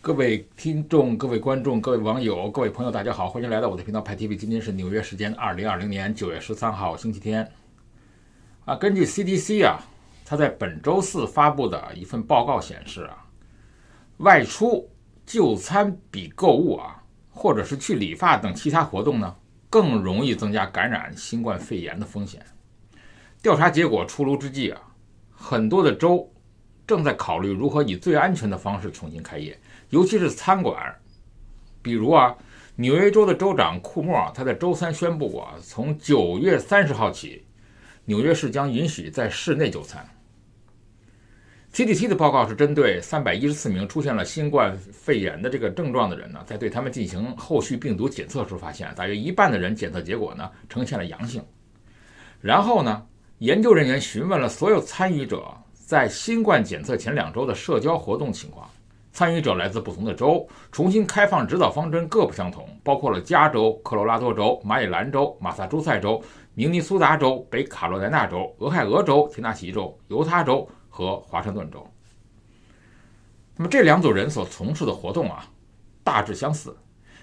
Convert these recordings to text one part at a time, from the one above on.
各位听众、各位观众、各位网友、各位朋友，大家好，欢迎来到我的频道派 TV。今天是纽约时间2020年9月13号，星期天。根据 CDC 它在本周四发布的一份报告显示外出就餐比购物或者是去理发等其他活动呢，更容易增加感染新冠肺炎的风险。调查结果出炉之际很多的州正在考虑如何以最安全的方式重新开业，尤其是餐馆。比如纽约州的州长库莫他在周三宣布从9月30号起，纽约市将允许在室内就餐。CDC 的报告是针对314名出现了新冠肺炎的这个症状的人呢，在对他们进行后续病毒检测时发现，大约一半的人检测结果呢呈现了阳性。然后呢，研究人员询问了所有参与者在新冠检测前2周的社交活动情况。参与者来自不同的州，重新开放指导方针各不相同，包括了加州、科罗拉多州、马里兰州、马萨诸塞州、明尼苏达州、北卡罗来纳州、俄亥俄州、田纳西州、犹他州和华盛顿州。那么这2组人所从事的活动大致相似，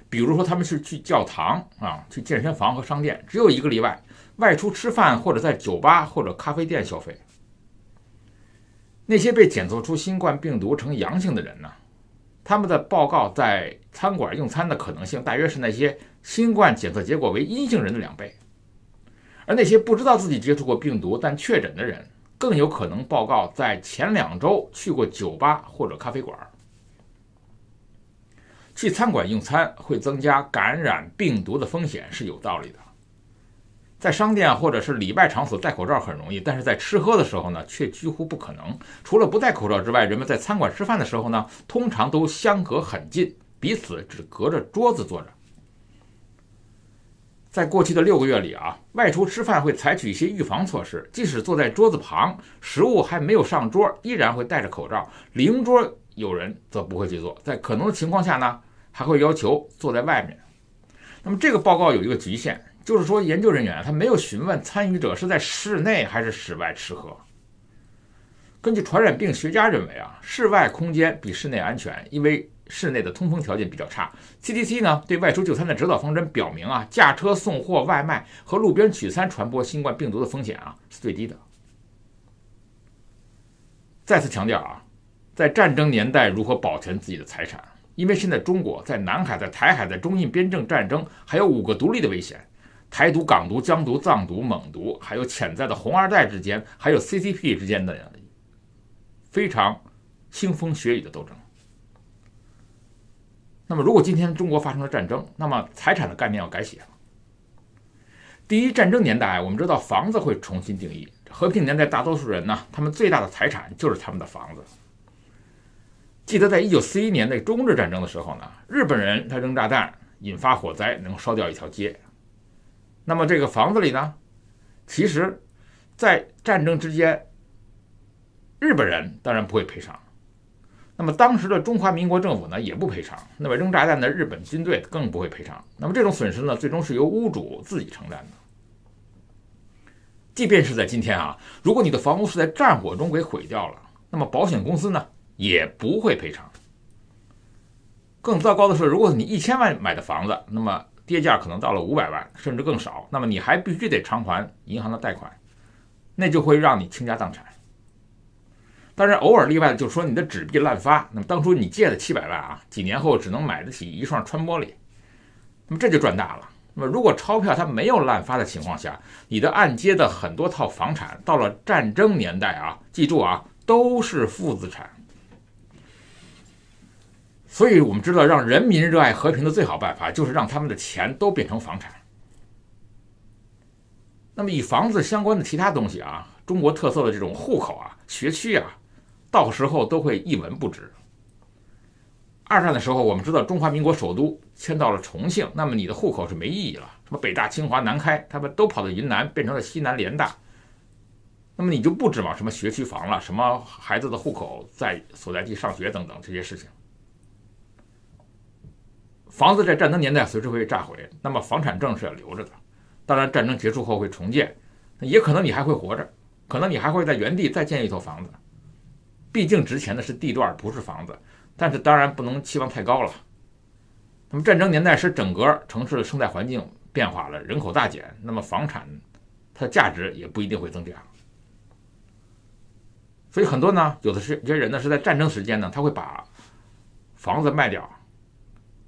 比如说他们是去教堂去健身房和商店，只有一个例外，外出吃饭或者在酒吧或者咖啡店消费。那些被检测出新冠病毒呈阳性的人呢，他们的报告在餐馆用餐的可能性大约是那些新冠检测结果为阴性人的2倍。而那些不知道自己接触过病毒但确诊的人，更有可能报告在前2周去过酒吧或者咖啡馆。去餐馆用餐会增加感染病毒的风险是有道理的。在商店或者是礼拜场所戴口罩很容易，但是在吃喝的时候呢，却几乎不可能。除了不戴口罩之外，人们在餐馆吃饭的时候呢，通常都相隔很近，彼此只隔着桌子坐着。在过去的6个月里外出吃饭会采取一些预防措施，即使坐在桌子旁，食物还没有上桌，依然会戴着口罩。邻桌有人则不会去做，在可能的情况下呢，还会要求坐在外面。那么这个报告有一个局限，就是说研究人员他没有询问参与者是在室内还是室外吃喝。根据传染病学家认为室外空间比室内安全，因为室内的通风条件比较差。 CDC 呢对外出就餐的指导方针表明驾车送货、外卖和路边取餐传播新冠病毒的风险是最低的。再次强调在战争年代如何保全自己的财产，因为现在中国在南海、在台海、在中印边境战争还有5个独立的危险，台独、港独、疆独、藏独、蒙独，还有潜在的红2代之间，还有 CCP 之间的非常腥风血雨的斗争。那么如果今天中国发生了战争，那么财产的概念要改写了。第一，战争年代我们知道房子会重新定义，和平年代大多数人呢，他们最大的财产就是他们的房子。记得在1941年那中日战争的时候呢，日本人他扔炸弹引发火灾，能烧掉一条街。那么这个房子里呢，其实在战争之间，日本人当然不会赔偿，那么当时的中华民国政府呢也不赔偿，那么扔炸弹的日本军队更不会赔偿。那么这种损失呢，最终是由屋主自己承担的。即便是在今天如果你的房屋是在战火中给毁掉了，那么保险公司呢也不会赔偿。更糟糕的是，如果你1000万买的房子，那么跌价可能到了500万甚至更少，那么你还必须得偿还银行的贷款，那就会让你倾家荡产。当然偶尔例外的就是说你的纸币滥发，那么当初你借的700万几年后只能买得起一双穿玻璃，那么这就赚大了。那么如果钞票它没有滥发的情况下，你的按揭的很多套房产到了战争年代记住都是负资产。所以我们知道，让人民热爱和平的最好办法就是让他们的钱都变成房产。那么与房子相关的其他东西中国特色的这种户口学区到时候都会一文不值。2战的时候，我们知道中华民国首都迁到了重庆，那么你的户口是没意义了，什么北大、清华、南开，他们都跑到云南，变成了西南联大，那么你就不指望什么学区房了，什么孩子的户口在所在地上学等等这些事情。房子在战争年代随时会炸毁，那么房产证是要留着的。当然战争结束后会重建，也可能你还会活着，可能你还会在原地再建一套房子。毕竟值钱的是地段，不是房子。但是当然不能期望太高了。那么战争年代使整个城市的生态环境变化了，人口大减，那么房产它的价值也不一定会增加。所以很多呢，有些人呢是在战争时间呢，他会把房子卖掉，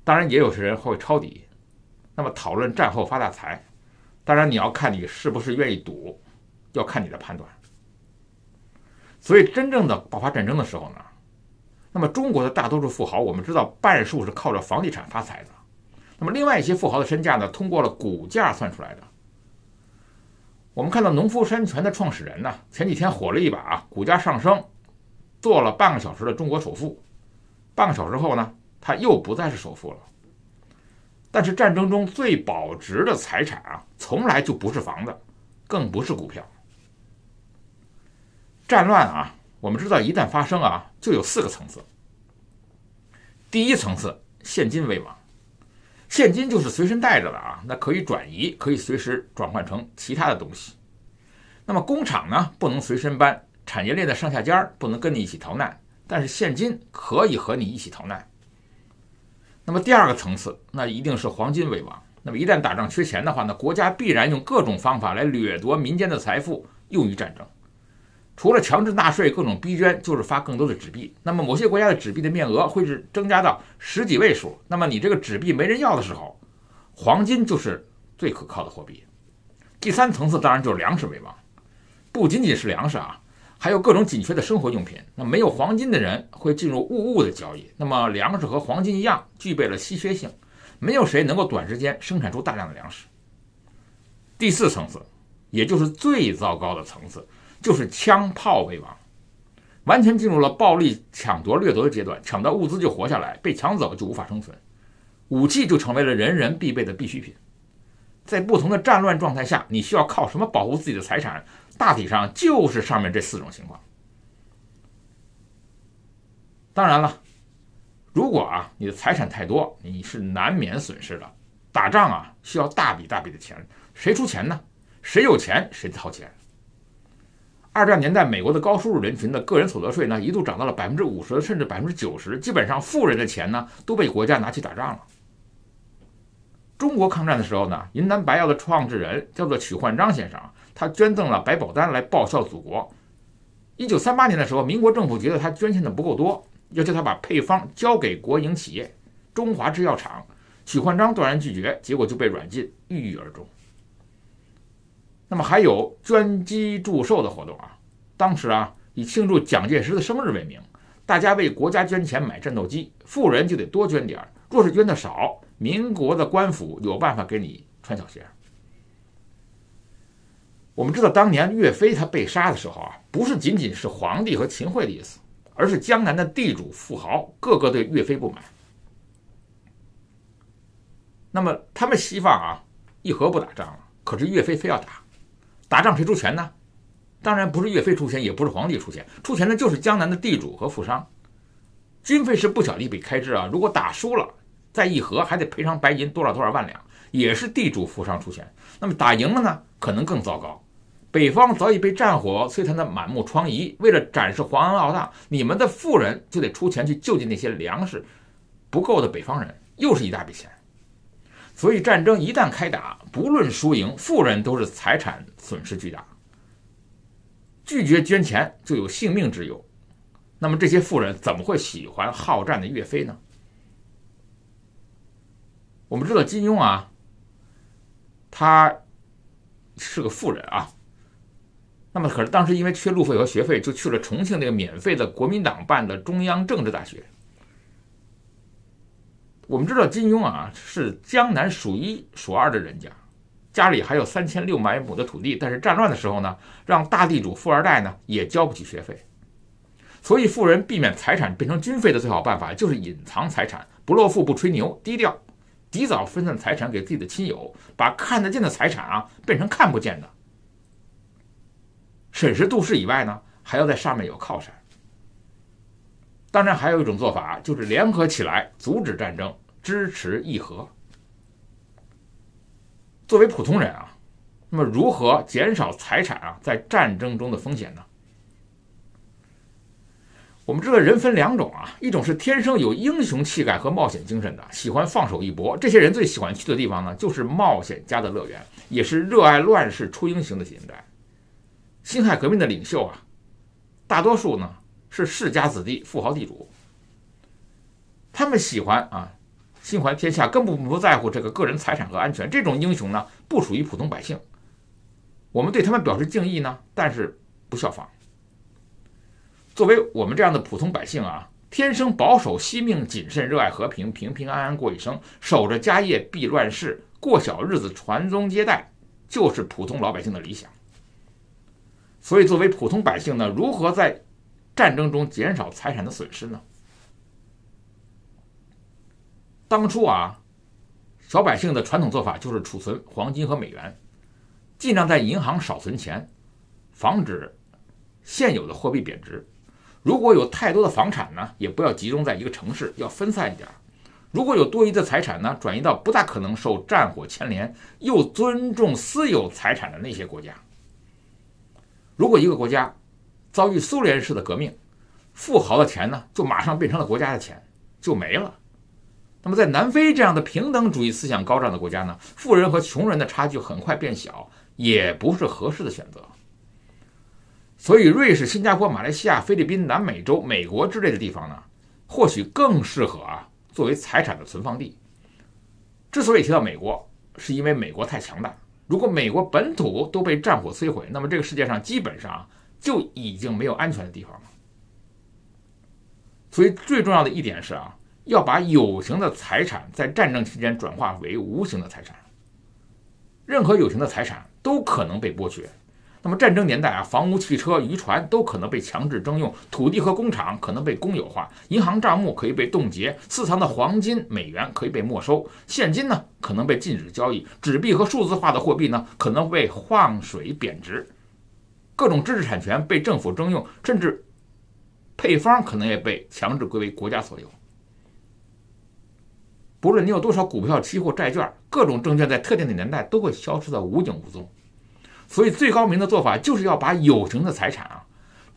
当然也有些人会抄底。那么讨论战后发大财，当然你要看你是不是愿意赌，要看你的判断。所以真正的爆发战争的时候呢，那么中国的大多数富豪，我们知道半数是靠着房地产发财的，那么另外一些富豪的身价呢，通过了股价算出来的。我们看到农夫山泉的创始人呢，前几天火了一把，股价上升，做了半个小时的中国首富。半个小时后呢，他又不再是首富了。但是战争中最保值的财产啊，从来就不是房子，更不是股票。战乱啊，我们知道一旦发生啊，就有4个层次。第一层次，现金为王。现金就是随身带着的啊，那可以转移，可以随时转换成其他的东西。那么工厂呢，不能随身搬，产业链的上下尖不能跟你一起逃难，但是现金可以和你一起逃难。那么第2个层次，那一定是黄金为王。那么一旦打仗缺钱的话呢，国家必然用各种方法来掠夺民间的财富，用于战争。除了强制纳税、各种逼捐，就是发更多的纸币。那么某些国家的纸币的面额会是增加到10几位数。那么你这个纸币没人要的时候，黄金就是最可靠的货币。第3层次当然就是粮食为王，不仅仅是粮食啊，还有各种紧缺的生活用品。那没有黄金的人会进入物的交易。那么粮食和黄金一样，具备了稀缺性，没有谁能够短时间生产出大量的粮食。第4层次，也就是最糟糕的层次，就是枪炮为王，完全进入了暴力抢夺掠夺的阶段，抢到物资就活下来，被抢走就无法生存，武器就成为了人人必备的必需品。在不同的战乱状态下，你需要靠什么保护自己的财产，大体上就是上面这4种情况。当然了，如果啊你的财产太多，你是难免损失的。打仗啊需要大笔大笔的钱，谁出钱呢？谁有钱谁掏钱。二战年代，美国的高收入人群的个人所得税呢，一度涨到了50%甚至90%，基本上富人的钱呢都被国家拿去打仗了。中国抗战的时候呢，云南白药的创制人叫做许焕章先生，他捐赠了百宝丹来报效祖国。1938年的时候，民国政府觉得他捐献的不够多，要求他把配方交给国营企业中华制药厂，许焕章断然拒绝，结果就被软禁，郁郁而终。那么还有捐鸡祝寿的活动啊，当时啊以庆祝蒋介石的生日为名，大家为国家捐钱买战斗机，富人就得多捐点，若是捐的少，民国的官府有办法给你穿小鞋。我们知道当年岳飞他被杀的时候啊，不是仅仅是皇帝和秦桧的意思，而是江南的地主富豪个个对岳飞不满。那么他们希望啊议和不打仗了，可是岳飞非要打。打仗谁出钱呢？当然不是岳飞出钱，也不是皇帝出钱，出钱的就是江南的地主和富商。军费是不小的一笔开支啊，如果打输了再议和，还得赔偿白银多少万两，也是地主富商出钱。那么打赢了呢，可能更糟糕。北方早已被战火摧残的满目疮痍，为了展示皇恩浩荡，你们的富人就得出钱去救济那些粮食不够的北方人，又是一大笔钱。所以战争一旦开打，不论输赢，富人都是财产损失巨大。拒绝捐钱就有性命之忧。那么这些富人怎么会喜欢好战的岳飞呢？我们知道金庸啊，他是个富人啊。那么可是当时因为缺路费和学费，就去了重庆那个免费的国民党办的中央政治大学。我们知道金庸啊是江南数一数二的人家，家里还有3600亩的土地，但是战乱的时候呢，让大地主富二代呢也交不起学费。所以富人避免财产变成军费的最好办法就是隐藏财产，不露富不吹牛，低调，及早分散财产给自己的亲友，把看得见的财产啊变成看不见的。审时度势以外呢，还要在上面有靠山。当然还有一种做法，就是联合起来阻止战争，支持议和。作为普通人啊，那么如何减少财产啊在战争中的风险呢？我们知道人分两种啊，一种是天生有英雄气概和冒险精神的，喜欢放手一搏，这些人最喜欢去的地方呢，就是冒险家的乐园，也是热爱乱世出英雄的年代。辛亥革命的领袖啊，大多数呢是世家子弟、富豪地主，他们喜欢啊，心怀天下，根本不在乎这个个人财产和安全。这种英雄呢，不属于普通百姓，我们对他们表示敬意呢，但是不效仿。作为我们这样的普通百姓啊，天生保守惜命、谨慎、热爱和平，平平安安过一生，守着家业，避乱世，过小日子，传宗接代，就是普通老百姓的理想。所以作为普通百姓呢，如何在战争中减少财产的损失呢？当初啊，小百姓的传统做法就是储存黄金和美元，尽量在银行少存钱，防止现有的货币贬值。如果有太多的房产呢，也不要集中在一个城市，要分散一点。如果有多余的财产呢，转移到不大可能受战火牵连又尊重私有财产的那些国家。如果一个国家遭遇苏联式的革命，富豪的钱呢就马上变成了国家的钱，就没了。那么在南非这样的平等主义思想高涨的国家呢，富人和穷人的差距很快变小，也不是合适的选择。所以瑞士、新加坡、马来西亚、菲律宾、南美洲、美国之类的地方呢，或许更适合作为财产的存放地。之所以提到美国，是因为美国太强大。如果美国本土都被战火摧毁，那么这个世界上基本上就已经没有安全的地方了。所以最重要的一点是要把有形的财产在战争期间转化为无形的财产。任何有形的财产都可能被剥削。那么战争年代房屋、汽车、渔船都可能被强制征用，土地和工厂可能被公有化，银行账目可以被冻结，私藏的黄金、美元可以被没收，现金呢可能被禁止交易，纸币和数字化的货币呢可能被换水贬值，各种知识产权被政府征用，甚至配方可能也被强制归为国家所有。不论你有多少股票、期货、债券，各种证券在特定的年代都会消失得无影无踪。所以最高明的做法就是要把有形的财产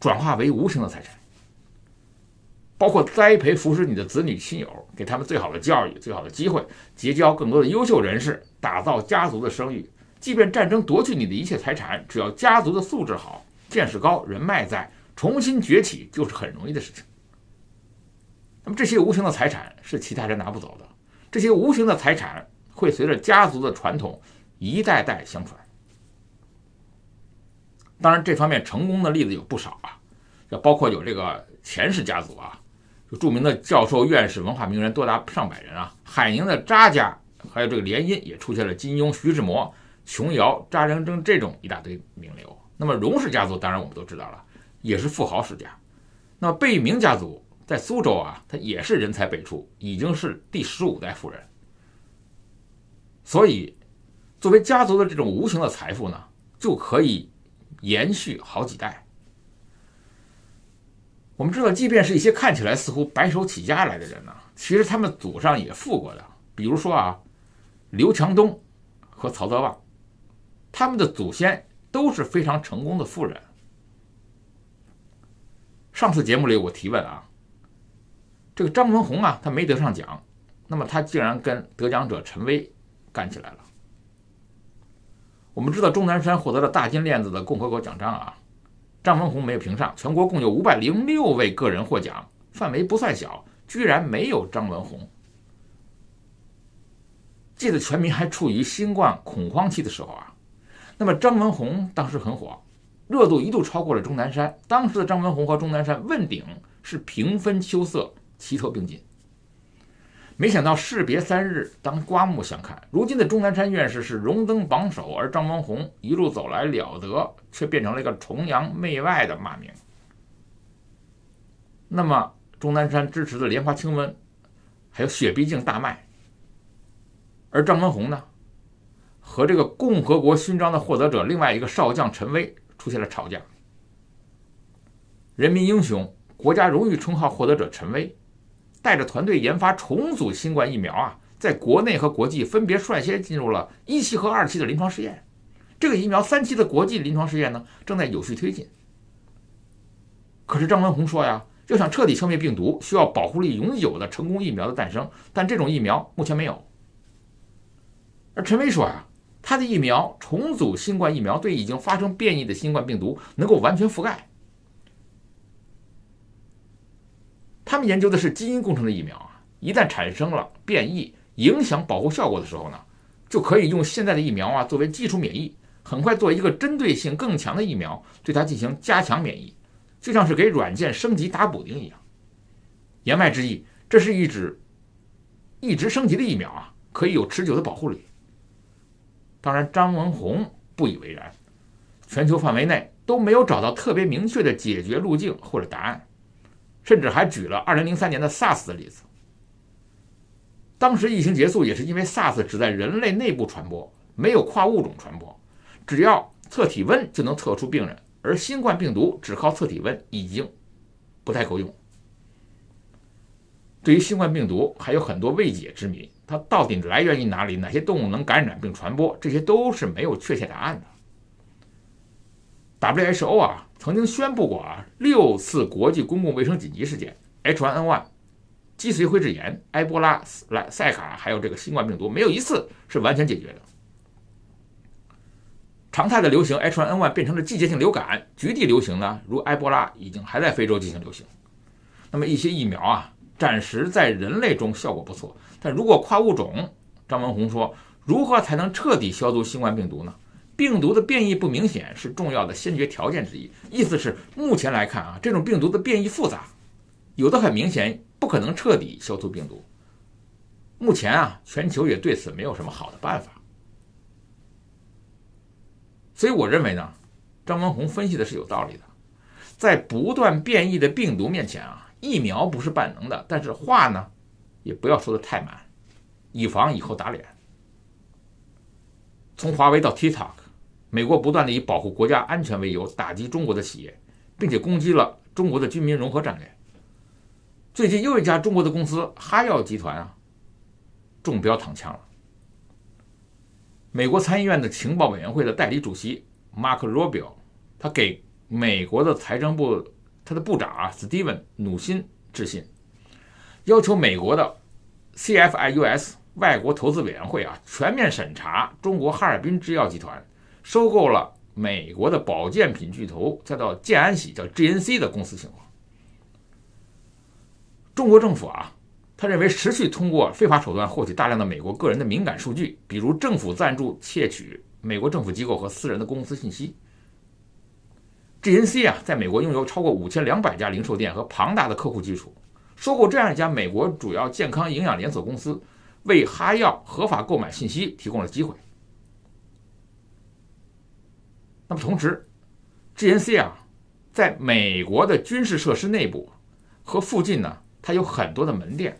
转化为无形的财产，包括栽培扶持你的子女亲友，给他们最好的教育、最好的机会，结交更多的优秀人士，打造家族的声誉。即便战争夺去你的一切财产，只要家族的素质好、见识高、人脉在，重新崛起就是很容易的事情。那么这些无形的财产是其他人拿不走的，这些无形的财产会随着家族的传统一代代相传。当然这方面成功的例子有不少包括有这个钱氏家族有著名的教授、院士、文化名人多达上百人海宁的查家，还有这个联姻也出现了金庸、徐志摩、琼瑶、查良铮这种一大堆名流。那么荣氏家族当然我们都知道了，也是富豪世家。那么贝明家族在苏州他也是人才辈出，已经是第15代富人。所以作为家族的这种无形的财富呢，就可以延续好几代。我们知道，即便是一些看起来似乎白手起家来的人呢，其实他们祖上也富过的。比如说刘强东和曹德旺，他们的祖先都是非常成功的富人。上次节目里我提问这个张文宏他没得上奖，那么他竟然跟得奖者陈薇干起来了。我们知道钟南山获得了大金链子的共和国奖章张文宏没有评上，全国共有506位个人获奖，范围不算小，居然没有张文宏。记得全民还处于新冠恐慌期的时候那么张文宏当时很火，热度一度超过了钟南山。当时的张文宏和钟南山问鼎是平分秋色，齐头并进。没想到士别3日，当刮目相看。如今的钟南山院士是荣登榜首，而张文宏一路走来了得，却变成了一个崇洋媚外的骂名。那么钟南山支持的莲花清瘟还有血必净大卖，而张文宏呢，和这个共和国勋章的获得者另外一个少将陈薇出现了吵架。人民英雄、国家荣誉称号获得者陈薇带着团队研发重组新冠疫苗在国内和国际分别率先进入了1期和2期的临床试验。这个疫苗3期的国际临床试验呢，正在有序推进。可是张文宏说要想彻底消灭病毒，需要保护力永久的成功疫苗的诞生，但这种疫苗目前没有。而陈薇说啊，他的疫苗重组新冠疫苗对已经发生变异的新冠病毒能够完全覆盖。他们研究的是基因工程的疫苗啊，一旦产生了变异，影响保护效果的时候呢，就可以用现在的疫苗啊作为基础免疫，很快做一个针对性更强的疫苗，对它进行加强免疫，就像是给软件升级打补丁一样。言外之意，这是一直升级的疫苗啊，可以有持久的保护力。当然，张文宏不以为然，全球范围内都没有找到特别明确的解决路径或者答案，甚至还举了2003年的 SARS 的例子。当时疫情结束也是因为 SARS 只在人类内部传播，没有跨物种传播，只要测体温就能测出病人，而新冠病毒只靠测体温已经不太够用。对于新冠病毒还有很多未解之谜，它到底来源于哪里，哪些动物能感染并传播，这些都是没有确切答案的。WHO 啊曾经宣布过啊6次国际公共卫生紧急事件 ，H1N1、脊髓灰质炎、埃博拉、塞卡，还有这个新冠病毒，没有一次是完全解决的。常态的流行 H1N1 变成了季节性流感，局地流行呢，如埃博拉已经还在非洲进行流行。那么一些疫苗啊，暂时在人类中效果不错，但如果跨物种，张文宏说，如何才能彻底消除新冠病毒呢？病毒的变异不明显是重要的先决条件之一，意思是目前来看啊，这种病毒的变异复杂，有的很明显不可能彻底消除病毒。目前啊，全球也对此没有什么好的办法。所以我认为呢，张文宏分析的是有道理的。在不断变异的病毒面前啊，疫苗不是万能的，但是话呢，也不要说的太满，以防以后打脸。从华为到 TikTok， 美国不断的以保护国家安全为由打击中国的企业，并且攻击了中国的军民融合战略。最近又一家中国的公司哈药集团啊，中标躺枪了。美国参议院的情报委员会的代理主席 Mark Rubio， 他给美国的财政部他的部长Steven 努辛致信，要求美国的 CFIUS 外国投资委员会全面审查中国哈尔滨制药集团收购了美国的保健品巨头叫建安喜叫 GNC 的公司情况。中国政府他认为持续通过非法手段获取大量的美国个人的敏感数据，比如政府赞助窃取美国政府机构和私人的公司信息。GNC 在美国拥有超过5200家零售店和庞大的客户基础，收购这样一家美国主要健康营养连锁公司，为哈药合法购买信息提供了机会。那么同时 GNC 在美国的军事设施内部和附近呢，它有很多的门店。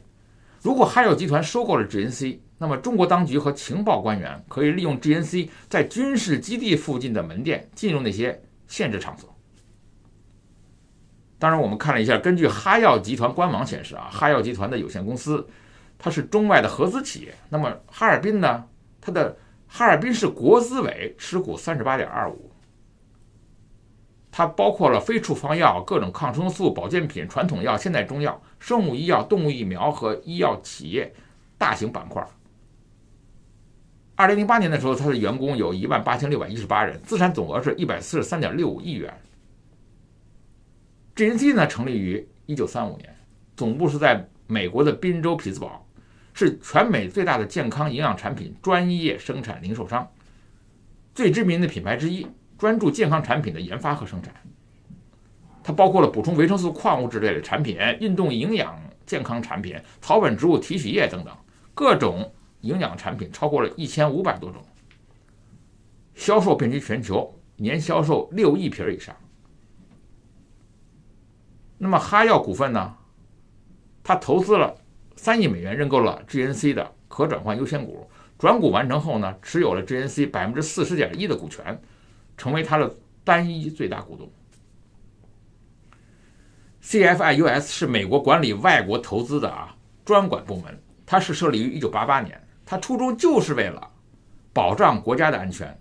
如果哈药集团收购了 GNC， 那么中国当局和情报官员可以利用 GNC 在军事基地附近的门店进入那些限制场所。当然我们看了一下，根据哈药集团官网显示哈药集团的有限公司它是中外的合资企业，那么哈尔滨呢，它的哈尔滨市国资委持股 38.25%， 它包括了非处方药、各种抗生素、保健品、传统药、现代中药、生物医药、动物疫苗和医药企业大型板块。2008年的时候，它的员工有18618人，资产总额是143.65亿元。GNC 呢成立于1935年，总部是在美国的宾州匹兹堡，是全美最大的健康营养产品专业生产零售商，最知名的品牌之一，专注健康产品的研发和生产。它包括了补充维生素、矿物质类的产品、运动营养健康产品、草本植物提取液等等，各种营养产品超过了1500多种，销售遍及全球，年销售6亿瓶以上。那么哈药股份呢，它投资了3亿美元认购了 GNC 的可转换优先股，转股完成后呢，持有了 GNC 40.1%的股权，成为它的单一最大股东。CFIUS 是美国管理外国投资的专管部门，它是设立于1988年，它初衷就是为了保障国家的安全。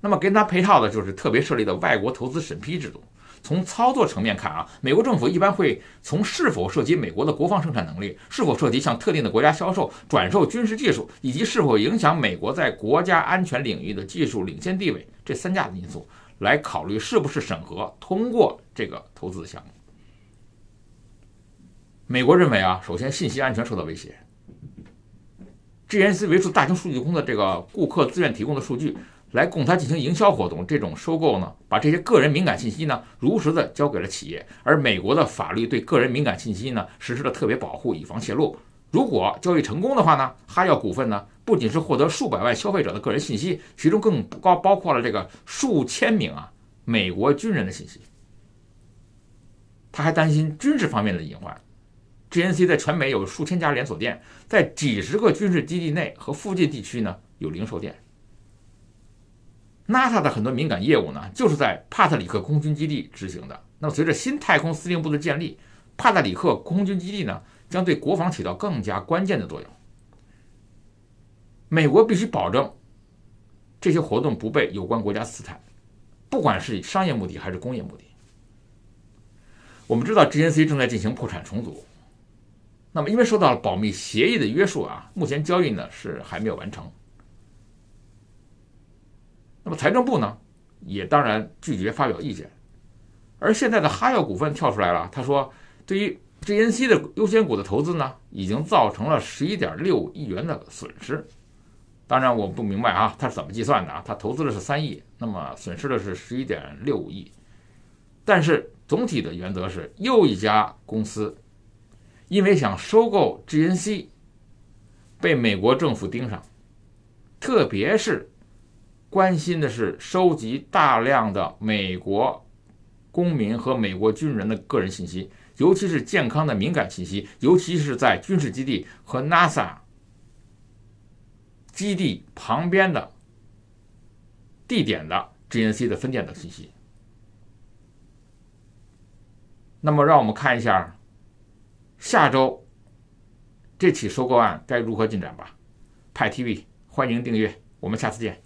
那么跟它配套的就是特别设立的外国投资审批制度，从操作层面看啊，美国政府一般会从是否涉及美国的国防生产能力，是否涉及向特定的国家销售、转售军事技术，以及是否影响美国在国家安全领域的技术领先地位这3大因素来考虑是不是审核通过这个投资的项目。美国认为啊，首先信息安全受到威胁。GNC 为数大型数据库的这个顾客自愿提供的数据，来供他进行营销活动，这种收购呢，把这些个人敏感信息呢，如实的交给了企业。而美国的法律对个人敏感信息呢，实施了特别保护，以防泄露。如果交易成功的话呢，哈药股份呢，不仅是获得数百万消费者的个人信息，其中更包括了这个数千名美国军人的信息。他还担心军事方面的隐患。GNC 在全美有数千家连锁店，在几十个军事基地内和附近地区呢有零售店。NASA 的很多敏感业务呢，就是在帕特里克空军基地执行的。那么随着新太空司令部的建立，帕特里克空军基地呢，将对国防起到更加关键的作用。美国必须保证这些活动不被有关国家刺探，不管是以商业目的还是工业目的。我们知道 GNC 正在进行破产重组。那么因为受到了保密协议的约束目前交易呢是还没有完成。那么财政部呢也当然拒绝发表意见。而现在的哈药股份跳出来了，他说对于 GNC 的优先股的投资呢，已经造成了11.6亿元的损失。当然我不明白他是怎么计算的他投资的是3亿，那么损失的是11.6亿。但是总体的原则是，又一家公司因为想收购 GNC 被美国政府盯上，特别是关心的是收集大量的美国公民和美国军人的个人信息，尤其是健康的敏感信息，尤其是在军事基地和 NASA 基地旁边的地点的 GNC 的分店等信息。那么让我们看一下下周这起收购案该如何进展吧。派 TV 欢迎订阅，我们下次见。